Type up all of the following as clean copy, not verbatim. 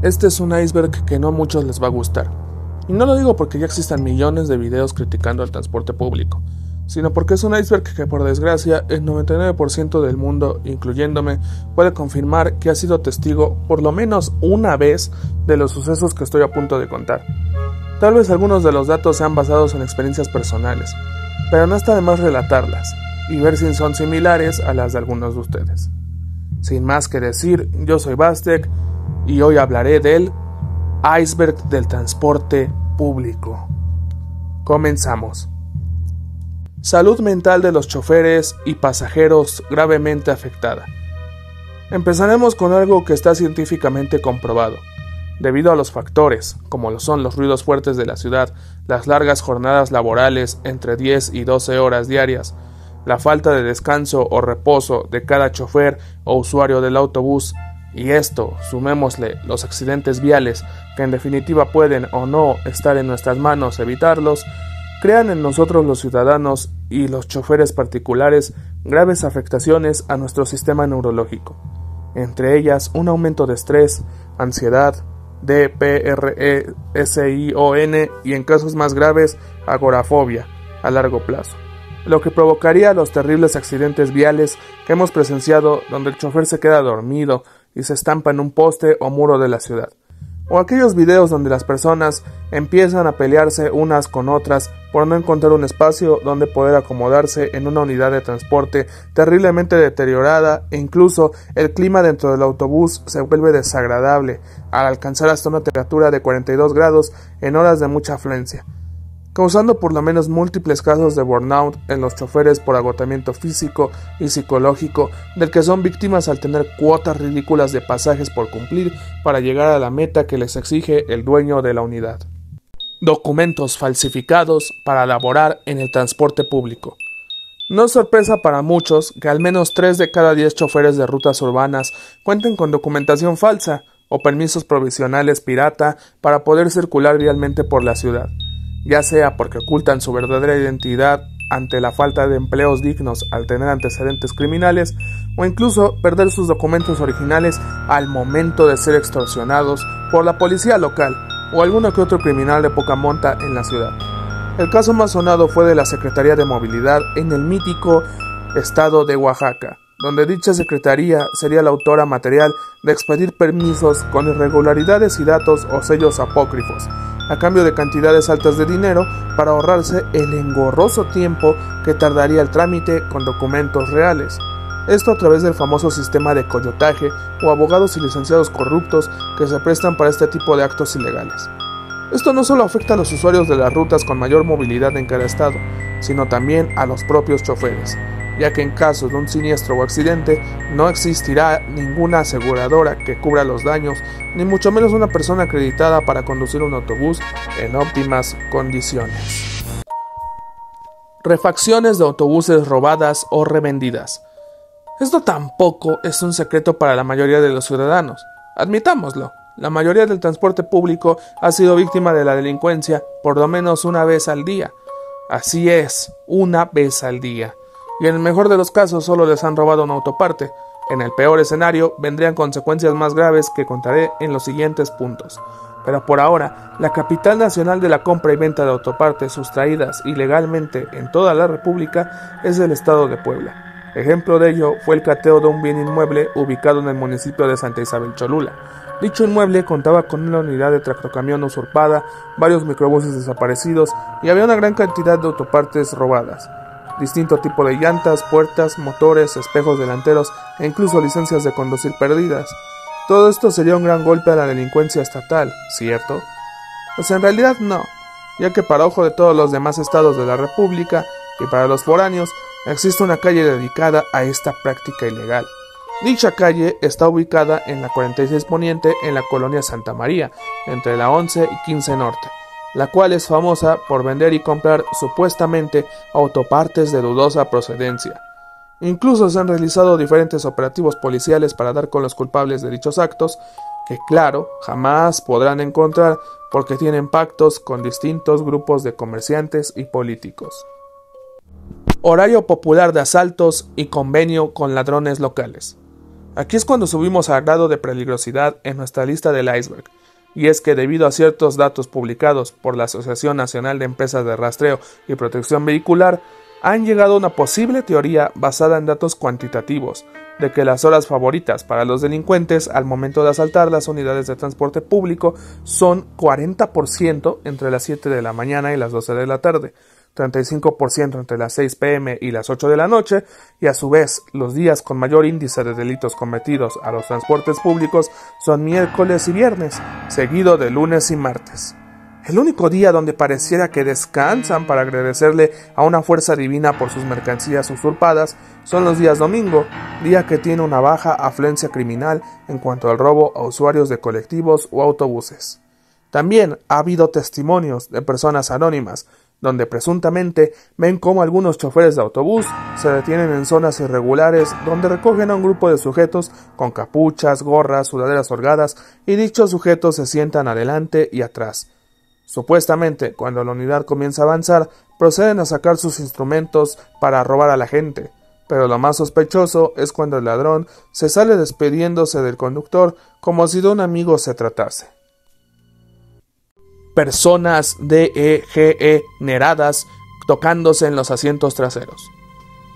Este es un iceberg que no a muchos les va a gustar. Y no lo digo porque ya existan millones de videos criticando el transporte público, sino porque es un iceberg que por desgracia el 99% del mundo, incluyéndome, puede confirmar que ha sido testigo por lo menos una vez de los sucesos que estoy a punto de contar. Tal vez algunos de los datos sean basados en experiencias personales, pero no está de más relatarlas y ver si son similares a las de algunos de ustedes. Sin más que decir, yo soy Bastek y hoy hablaré del iceberg del transporte público. Comenzamos. Salud mental de los choferes y pasajeros gravemente afectada. Empezaremos con algo que está científicamente comprobado. Debido a los factores, como lo son los ruidos fuertes de la ciudad, las largas jornadas laborales entre 10 y 12 horas diarias, la falta de descanso o reposo de cada chofer o usuario del autobús, y esto, sumémosle los accidentes viales, que en definitiva pueden o no estar en nuestras manos evitarlos, crean en nosotros los ciudadanos y los choferes particulares graves afectaciones a nuestro sistema neurológico, entre ellas un aumento de estrés, ansiedad, depresión y en casos más graves, agorafobia a largo plazo, lo que provocaría los terribles accidentes viales que hemos presenciado donde el chofer se queda dormido y se estampa en un poste o muro de la ciudad, o aquellos videos donde las personas empiezan a pelearse unas con otras por no encontrar un espacio donde poder acomodarse en una unidad de transporte terriblemente deteriorada, e incluso el clima dentro del autobús se vuelve desagradable al alcanzar hasta una temperatura de 42 grados en horas de mucha afluencia, causando por lo menos múltiples casos de burnout en los choferes por agotamiento físico y psicológico del que son víctimas al tener cuotas ridículas de pasajes por cumplir para llegar a la meta que les exige el dueño de la unidad. Documentos falsificados para laborar en el transporte público. No es sorpresa para muchos que al menos 3 de cada 10 choferes de rutas urbanas cuenten con documentación falsa o permisos provisionales pirata para poder circular vialmente por la ciudad, ya sea porque ocultan su verdadera identidad ante la falta de empleos dignos al tener antecedentes criminales, o incluso perder sus documentos originales al momento de ser extorsionados por la policía local o alguno que otro criminal de poca monta en la ciudad. El caso más sonado fue de la Secretaría de Movilidad en el mítico estado de Oaxaca, donde dicha secretaría sería la autora material de expedir permisos con irregularidades y datos o sellos apócrifos, a cambio de cantidades altas de dinero para ahorrarse el engorroso tiempo que tardaría el trámite con documentos reales. Esto a través del famoso sistema de coyotaje o abogados y licenciados corruptos que se prestan para este tipo de actos ilegales. Esto no solo afecta a los usuarios de las rutas con mayor movilidad en cada estado, sino también a los propios choferes, ya que en caso de un siniestro o accidente no existirá ninguna aseguradora que cubra los daños, ni mucho menos una persona acreditada para conducir un autobús en óptimas condiciones. Refacciones de autobuses robadas o revendidas. Esto tampoco es un secreto para la mayoría de los ciudadanos. Admitámoslo, la mayoría del transporte público ha sido víctima de la delincuencia por lo menos una vez al día. Así es, una vez al día. Y en el mejor de los casos solo les han robado una autoparte. En el peor escenario vendrían consecuencias más graves que contaré en los siguientes puntos. Pero por ahora, la capital nacional de la compra y venta de autopartes sustraídas ilegalmente en toda la República es el estado de Puebla. Ejemplo de ello fue el cateo de un bien inmueble ubicado en el municipio de Santa Isabel Cholula. Dicho inmueble contaba con una unidad de tractocamión usurpada, varios microbuses desaparecidos y había una gran cantidad de autopartes robadas. Distinto tipo de llantas, puertas, motores, espejos delanteros e incluso licencias de conducir perdidas. Todo esto sería un gran golpe a la delincuencia estatal, ¿cierto? Pues en realidad no, ya que para ojo de todos los demás estados de la República y para los foráneos existe una calle dedicada a esta práctica ilegal. Dicha calle está ubicada en la 46 Poniente en la colonia Santa María, entre la 11 y 15 Norte, la cual es famosa por vender y comprar supuestamente autopartes de dudosa procedencia. Incluso se han realizado diferentes operativos policiales para dar con los culpables de dichos actos, que claro, jamás podrán encontrar porque tienen pactos con distintos grupos de comerciantes y políticos. Horario popular de asaltos y convenio con ladrones locales. Aquí es cuando subimos al grado de peligrosidad en nuestra lista del iceberg, y es que debido a ciertos datos publicados por la Asociación Nacional de Empresas de Rastreo y Protección Vehicular, han llegado a una posible teoría basada en datos cuantitativos, de que las horas favoritas para los delincuentes al momento de asaltar las unidades de transporte público son 40% entre las 7 de la mañana y las 12 de la tarde, 35% entre las 6 p.m. y las 8 de la noche, y a su vez los días con mayor índice de delitos cometidos a los transportes públicos son miércoles y viernes, seguido de lunes y martes. El único día donde pareciera que descansan para agradecerle a una fuerza divina por sus mercancías usurpadas son los días domingo, día que tiene una baja afluencia criminal en cuanto al robo a usuarios de colectivos o autobuses. También ha habido testimonios de personas anónimas, donde presuntamente ven cómo algunos choferes de autobús se detienen en zonas irregulares donde recogen a un grupo de sujetos con capuchas, gorras, sudaderas holgadas, y dichos sujetos se sientan adelante y atrás. Supuestamente, cuando la unidad comienza a avanzar, proceden a sacar sus instrumentos para robar a la gente, pero lo más sospechoso es cuando el ladrón se sale despidiéndose del conductor como si de un amigo se tratase. Personas degeneradas tocándose en los asientos traseros.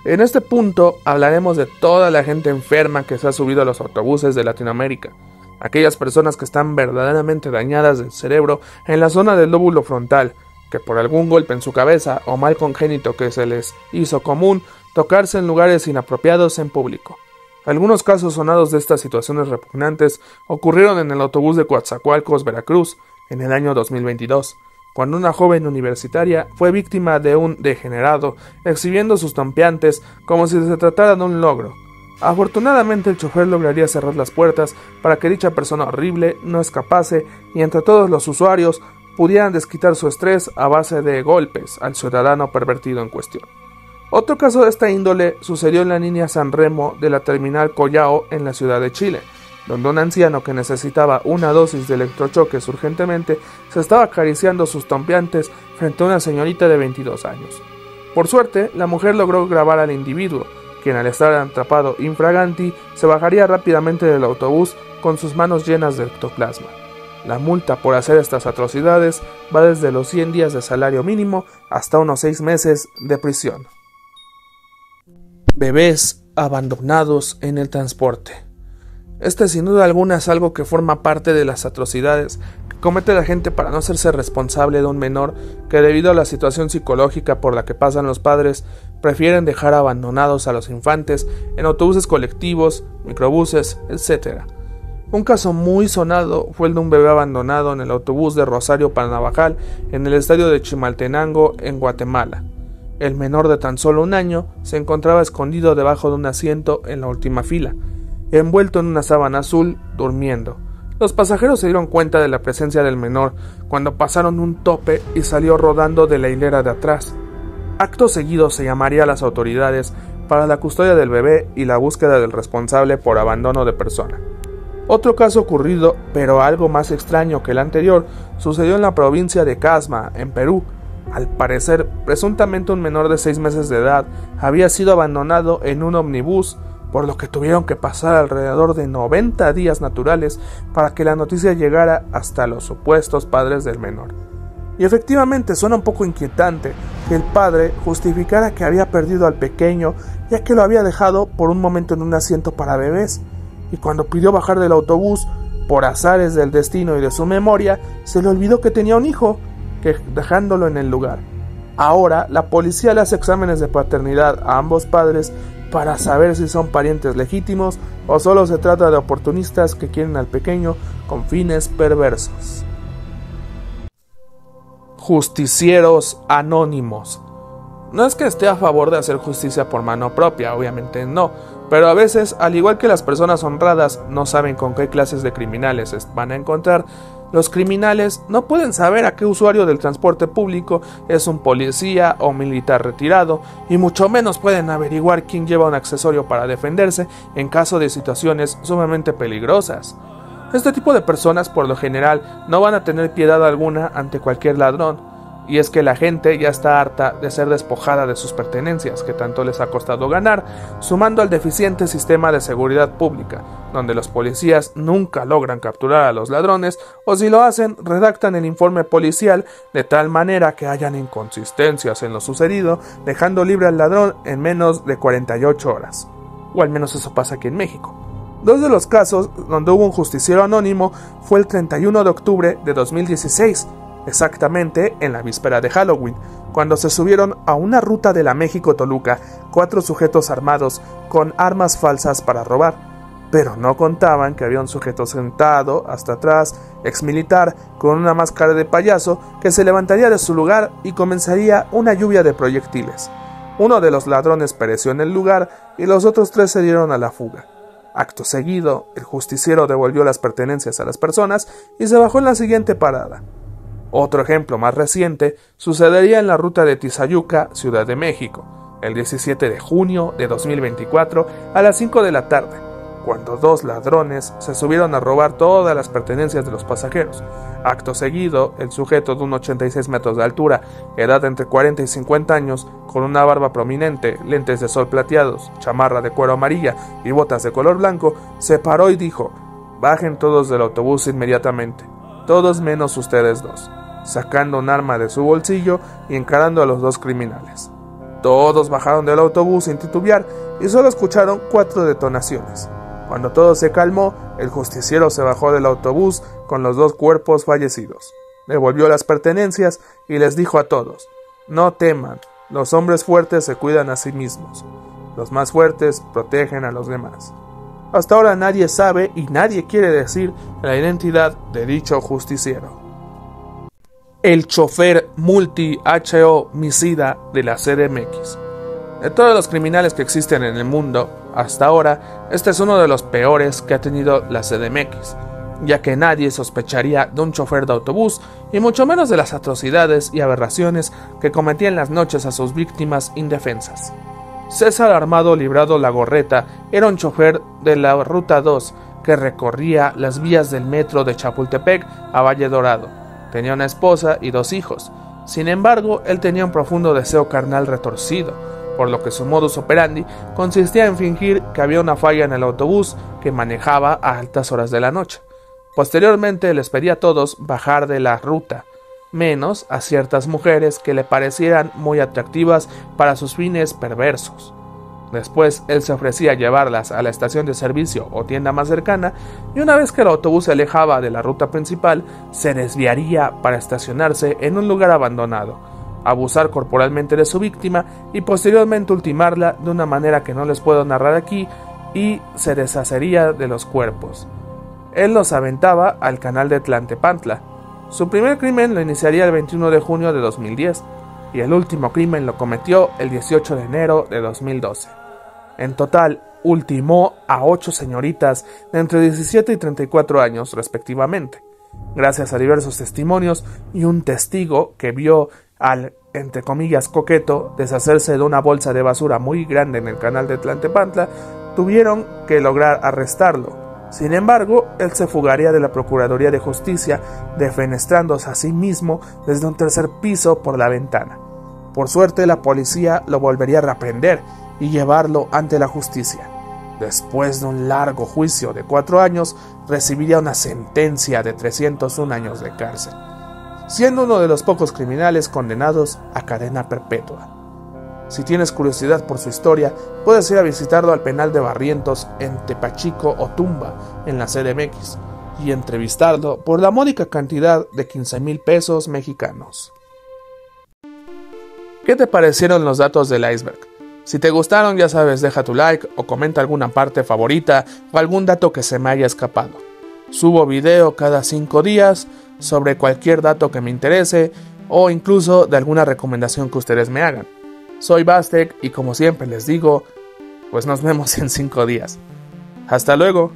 En este punto hablaremos de toda la gente enferma que se ha subido a los autobuses de Latinoamérica. Aquellas personas que están verdaderamente dañadas del cerebro en la zona del lóbulo frontal, que por algún golpe en su cabeza o mal congénito que se les hizo común, tocarse en lugares inapropiados en público. Algunos casos sonados de estas situaciones repugnantes ocurrieron en el autobús de Coatzacoalcos, Veracruz, en el año 2022, cuando una joven universitaria fue víctima de un degenerado, exhibiendo sus tompeantes como si se tratara de un logro. Afortunadamente el chofer lograría cerrar las puertas para que dicha persona horrible no escapase y entre todos los usuarios pudieran desquitar su estrés a base de golpes al ciudadano pervertido en cuestión. Otro caso de esta índole sucedió en la línea San Remo de la terminal Collao en la ciudad de Chile, donde un anciano que necesitaba una dosis de electrochoques urgentemente se estaba acariciando sus tompeantes frente a una señorita de 22 años. Por suerte, la mujer logró grabar al individuo, quien al estar atrapado infraganti se bajaría rápidamente del autobús con sus manos llenas de ectoplasma. La multa por hacer estas atrocidades va desde los 100 días de salario mínimo hasta unos 6 meses de prisión. Bebés abandonados en el transporte. Este sin duda alguna es algo que forma parte de las atrocidades que comete la gente para no hacerse responsable de un menor que debido a la situación psicológica por la que pasan los padres prefieren dejar abandonados a los infantes en autobuses colectivos, microbuses, etc. Un caso muy sonado fue el de un bebé abandonado en el autobús de Rosario para Navajal en el estadio de Chimaltenango en Guatemala. El menor de tan solo 1 año se encontraba escondido debajo de un asiento en la última fila, envuelto en una sábana azul, durmiendo. Los pasajeros se dieron cuenta de la presencia del menor cuando pasaron un tope y salió rodando de la hilera de atrás. Acto seguido se llamaría a las autoridades para la custodia del bebé y la búsqueda del responsable por abandono de persona. Otro caso ocurrido, pero algo más extraño que el anterior, sucedió en la provincia de Casma, en Perú. Al parecer, presuntamente un menor de 6 meses de edad había sido abandonado en un ómnibus, por lo que tuvieron que pasar alrededor de 90 días naturales para que la noticia llegara hasta los supuestos padres del menor. Y efectivamente suena un poco inquietante que el padre justificara que había perdido al pequeño, ya que lo había dejado por un momento en un asiento para bebés, y cuando pidió bajar del autobús, por azares del destino y de su memoria, se le olvidó que tenía un hijo, dejándolo en el lugar. Ahora, la policía le hace exámenes de paternidad a ambos padres para saber si son parientes legítimos o solo se trata de oportunistas que quieren al pequeño con fines perversos. Justicieros anónimos. No es que esté a favor de hacer justicia por mano propia, obviamente no, pero a veces, al igual que las personas honradas no saben con qué clases de criminales van a encontrar, los criminales no pueden saber a qué usuario del transporte público es un policía o militar retirado, y mucho menos pueden averiguar quién lleva un accesorio para defenderse en caso de situaciones sumamente peligrosas. Este tipo de personas por lo general no van a tener piedad alguna ante cualquier ladrón, Y es que la gente ya está harta de ser despojada de sus pertenencias que tanto les ha costado ganar, sumando al deficiente sistema de seguridad pública, donde los policías nunca logran capturar a los ladrones, o si lo hacen, redactan el informe policial de tal manera que hayan inconsistencias en lo sucedido, dejando libre al ladrón en menos de 48 horas. O al menos eso pasa aquí en México. Dos de los casos donde hubo un justiciero anónimo fue el 31 de octubre de 2016, exactamente en la víspera de Halloween, cuando se subieron a una ruta de la México-Toluca 4 sujetos armados con armas falsas para robar, pero no contaban que había un sujeto sentado hasta atrás, exmilitar, con una máscara de payaso, que se levantaría de su lugar y comenzaría una lluvia de proyectiles. Uno de los ladrones pereció en el lugar y los otros 3 se dieron a la fuga. Acto seguido, el justiciero devolvió las pertenencias a las personas y se bajó en la siguiente parada. Otro ejemplo más reciente sucedería en la ruta de Tizayuca, Ciudad de México, el 17 de junio de 2024 a las 5 de la tarde, cuando 2 ladrones se subieron a robar todas las pertenencias de los pasajeros. Acto seguido, el sujeto de 1,86 metros de altura, edad de entre 40 y 50 años, con una barba prominente, lentes de sol plateados, chamarra de cuero amarilla y botas de color blanco, se paró y dijo: «Bajen todos del autobús inmediatamente, todos menos ustedes 2», sacando un arma de su bolsillo y encarando a los 2 criminales. Todos bajaron del autobús sin titubear y solo escucharon 4 detonaciones. Cuando todo se calmó, el justiciero se bajó del autobús con los 2 cuerpos fallecidos, devolvió las pertenencias y les dijo a todos: «No teman, los hombres fuertes se cuidan a sí mismos, los más fuertes protegen a los demás». Hasta ahora nadie sabe y nadie quiere decir la identidad de dicho justiciero. El chofer multi-HO homicida de la CDMX. De todos los criminales que existen en el mundo, hasta ahora, este es uno de los peores que ha tenido la CDMX, ya que nadie sospecharía de un chofer de autobús, y mucho menos de las atrocidades y aberraciones que cometía en las noches a sus víctimas indefensas. César Armando Librado Legorreta era un chofer de la Ruta 2 que recorría las vías del metro de Chapultepec a Valle Dorado. Tenía una esposa y 2 hijos. Sin embargo, él tenía un profundo deseo carnal retorcido, por lo que su modus operandi consistía en fingir que había una falla en el autobús que manejaba a altas horas de la noche. Posteriormente les pedía a todos bajar de la ruta, menos a ciertas mujeres que le parecieran muy atractivas para sus fines perversos. Después él se ofrecía a llevarlas a la estación de servicio o tienda más cercana, y una vez que el autobús se alejaba de la ruta principal, se desviaría para estacionarse en un lugar abandonado, abusar corporalmente de su víctima y posteriormente ultimarla de una manera que no les puedo narrar aquí, y se deshacería de los cuerpos. Él los aventaba al canal de Tlalnepantla. Su primer crimen lo iniciaría el 21 de junio de 2010 y el último crimen lo cometió el 18 de enero de 2012. En total, ultimó a 8 señoritas de entre 17 y 34 años respectivamente, gracias a diversos testimonios y un testigo que vio al, entre comillas, coqueto deshacerse de una bolsa de basura muy grande en el canal de Tlalnepantla. Tuvieron que lograr arrestarlo. Sin embargo, él se fugaría de la Procuraduría de Justicia, defenestrándose a sí mismo desde un 3er piso por la ventana. Por suerte, la policía lo volvería a reprender y llevarlo ante la justicia. Después de un largo juicio de 4 años, recibiría una sentencia de 301 años de cárcel, siendo uno de los pocos criminales condenados a cadena perpetua. Si tienes curiosidad por su historia, puedes ir a visitarlo al penal de Barrientos en Tepachico o Tumba, en la CDMX, y entrevistarlo por la módica cantidad de 15,000 pesos mexicanos. ¿Qué te parecieron los datos del iceberg? Si te gustaron, ya sabes, deja tu like o comenta alguna parte favorita o algún dato que se me haya escapado. Subo video cada 5 días sobre cualquier dato que me interese o incluso de alguna recomendación que ustedes me hagan. Soy Bastek y como siempre les digo, pues nos vemos en 5 días. Hasta luego.